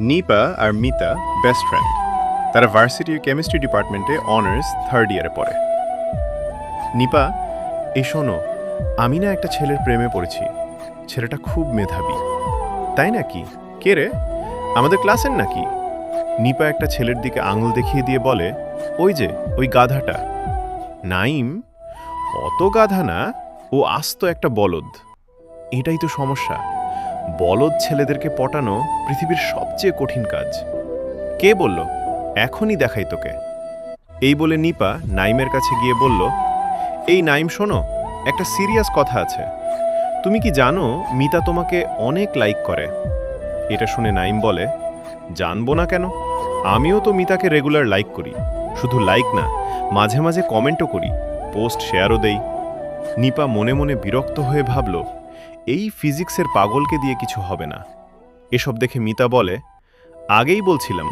নিপা আর Mita best friend. তারা ভার্সিটির chemistry ডিপার্টমেন্টে অনার্স থার্ড ইয়ারে পড়ে। নিপা, এই শোনো, আমি না একটা ছেলের প্রেমে পড়েছি। ছেলেটা খুব মেধাবী। তাই নাকি? কে রে? আমাদের ক্লাসের নাকি? নিপা একটা ছেলের দিকে আঙুল দেখিয়ে দিয়ে বলে, ওই যে ওই গাধাটা। নাইম, অত গাধা না, ও আস্ত একটা বলদ। এটাই তো সমস্যা। বলদ ছেলেদেরকে পটানো পৃথিবীর সবচেয়ে কঠিন কাজ। কে বলল? এখনই দেখাই তোকে। এই বলে নিপা নাইমের কাছে গিয়ে বলল, এই নাইম শোনো, একটা সিরিয়াস কথা আছে। তুমি কি জানো মিতা তোমাকে অনেক লাইক করে? এটা শুনে নাইম বলে, জানবো না কেন, আমিও তো মিতাকে রেগুলার লাইক করি। শুধু লাইক না, মাঝে মাঝে কমেন্টও করি, পোস্ট শেয়ারও দেই। নিপা মনে মনে বিরক্ত হয়ে ভাবল, এই ফিজিক্সের পাগলকে দিয়ে কিছু হবে না। এসব দেখে মিতা বলে, আগেই বলছিলাম